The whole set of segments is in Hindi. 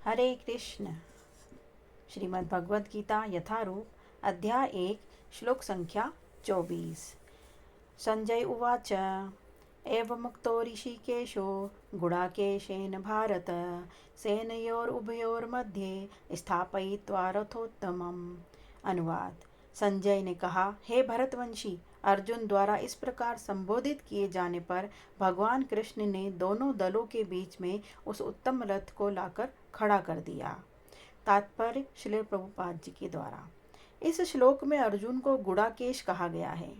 हरे कृष्ण। श्रीमद् भगवद गीता यथारूप अध्याय 1 श्लोक संख्या 24। संजय उवाच एवमुक्तो ऋषिकेशो गुडाकेशेन भारत सेनयोरुभयोर्मध्ये स्थापयित्वा रथोत्तमम्। अनुवाद। संजय ने कहा, हे भरतवंशी, अर्जुन द्वारा इस प्रकार संबोधित किए जाने पर भगवान कृष्ण ने दोनों दलों के बीच में उस उत्तम रथ को लाकर खड़ा कर दिया। तात्पर्य श्रील प्रभुपाद जी के द्वारा। इस श्लोक में अर्जुन को गुडाकेश कहा गया है।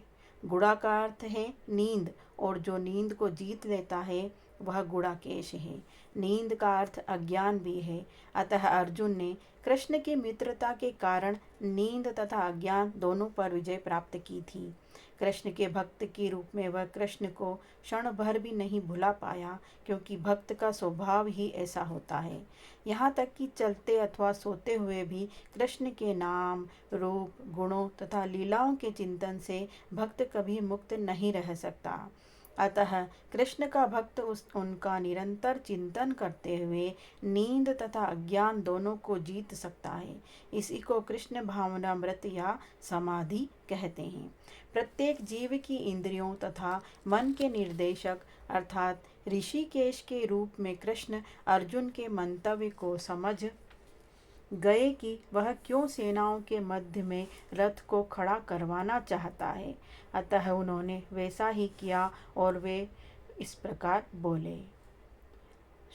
गुड़ा का अर्थ है नींद, और जो नींद को जीत लेता है वह गुडाकेश है। नींद का अर्थ अज्ञान भी है। अतः अर्जुन ने कृष्ण की मित्रता के कारण नींद तथा अज्ञान दोनों पर विजय प्राप्त की थी। कृष्ण के भक्त के रूप में वह कृष्ण को क्षण भर भी नहीं भुला पाया, क्योंकि भक्त का स्वभाव ही ऐसा होता है। यहाँ तक कि चलते अथवा सोते हुए भी कृष्ण के नाम, रूप, गुणों तथा लीलाओं के चिंतन से भक्त कभी मुक्त नहीं रह सकता। अतः कृष्ण का भक्त उनका निरंतर चिंतन करते हुए नींद तथा अज्ञान दोनों को जीत सकता है। इसी को कृष्ण भावनामृत या समाधि कहते हैं। प्रत्येक जीव की इंद्रियों तथा मन के निर्देशक अर्थात ऋषिकेश के रूप में कृष्ण अर्जुन के मंतव्य को समझ गए कि वह क्यों सेनाओं के मध्य में रथ को खड़ा करवाना चाहता है। अतः उन्होंने वैसा ही किया और वे इस प्रकार बोले।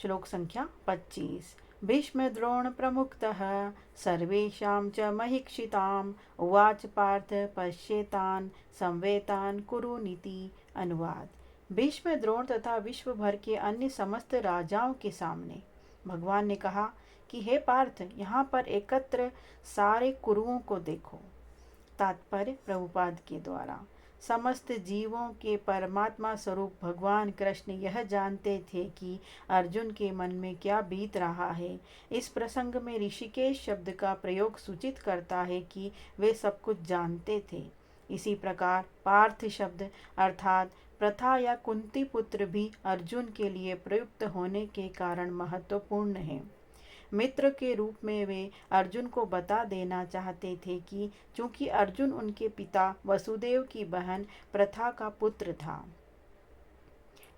श्लोक संख्या 25। भीष्म द्रोण प्रमुक्तः सर्वेषां च महिक्षिताम् उवाच पार्थ पश्येतान् संवेतान् कुरुनीति। अनुवाद। भीष्म द्रोण तथा विश्व भर के अन्य समस्त राजाओं के सामने भगवान ने कहा कि हे पार्थ, यहाँ पर एकत्र सारे कुरुओं को देखो। तात्पर्य प्रभुपाद के द्वारा। समस्त जीवों के परमात्मा स्वरूप भगवान कृष्ण यह जानते थे कि अर्जुन के मन में क्या बीत रहा है। इस प्रसंग में ऋषिकेश शब्द का प्रयोग सूचित करता है कि वे सब कुछ जानते थे। इसी प्रकार पार्थ शब्द अर्थात प्रथा या कुंती पुत्र भी अर्जुन के लिए प्रयुक्त होने के कारण महत्वपूर्ण है। मित्र के रूप में वे अर्जुन को बता देना चाहते थे कि चूंकि अर्जुन उनके पिता वसुदेव की बहन प्रथा का पुत्र था,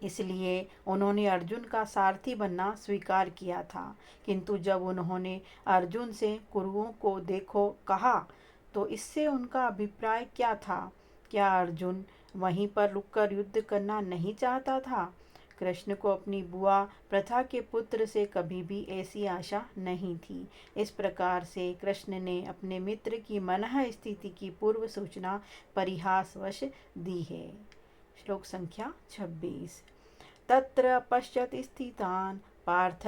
इसलिए उन्होंने अर्जुन का सारथी बनना स्वीकार किया था। किंतु जब उन्होंने अर्जुन से कुरुओं को देखो कहा, तो इससे उनका अभिप्राय क्या था? क्या अर्जुन वहीं पर रुककर युद्ध करना नहीं चाहता था? कृष्ण को अपनी बुआ प्रथा के पुत्र से कभी भी ऐसी आशा नहीं थी। इस प्रकार से कृष्ण ने अपने मित्र की मनः स्थिति की पूर्व सूचना परिहासवश दी है। श्लोक संख्या 26। तत्र पश्यति स्थितान् पार्थ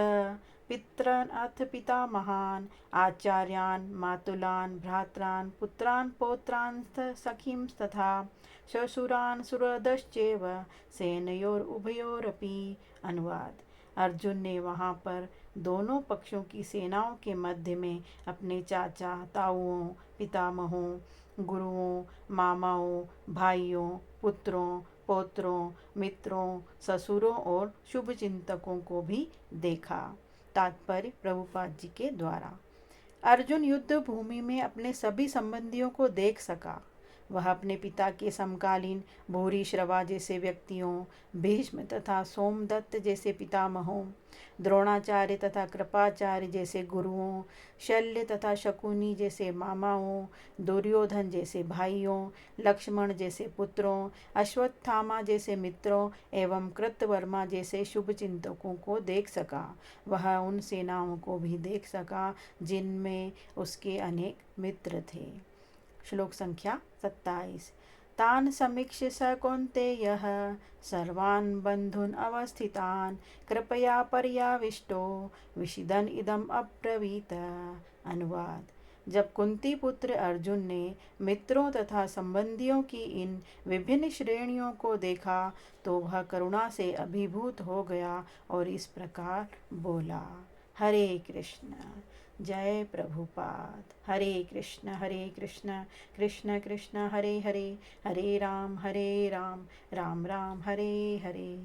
पितॄन् अथ पितामहान् आचार्यान् मातुलान् भ्रात्रान् पुत्रान् पौत्रान् सखींस्तथा श्वशुरान् सुहृदश्चैव सेनयोरुभयोरपि। अनुवाद। अर्जुन ने वहाँ पर दोनों पक्षों की सेनाओं के मध्य में अपने चाचा, ताऊओं, पितामहों, गुरुओं, मामाओं, भाइयों, पुत्रों, पौत्रों, मित्रों, ससुरों और शुभचिंतकों को भी देखा। तात्पर्य प्रभुपाद जी के द्वारा। अर्जुन युद्ध भूमि में अपने सभी संबंधियों को देख सका। वह अपने पिता के समकालीन भूरिश्रवा जैसे व्यक्तियों, भीष्म तथा सोमदत्त जैसे पितामहों, द्रोणाचार्य तथा कृपाचार्य जैसे गुरुओं, शल्य तथा शकुनी जैसे मामाओं, दुर्योधन जैसे भाइयों, लक्ष्मण जैसे पुत्रों, अश्वत्थामा जैसे मित्रों एवं कृतवर्मा जैसे शुभचिंतकों को देख सका। वह उन सेनाओं को भी देख सका जिनमें उसके अनेक मित्र थे। श्लोक संख्या 27। तान् समीक्ष्य स कौन्तेयः सर्वान् बन्धून् अवस्थितान् कृपया पर्याविष्टो विषिदन् इदम् अब्रवीत। अनुवाद। जब कुंती पुत्र अर्जुन ने मित्रों तथा संबंधियों की इन विभिन्न श्रेणियों को देखा, तो वह करुणा से अभिभूत हो गया और इस प्रकार बोला। हरे कृष्ण। जय प्रभुपाद। हरे कृष्ण कृष्ण कृष्ण हरे हरे, हरे राम राम राम हरे हरे।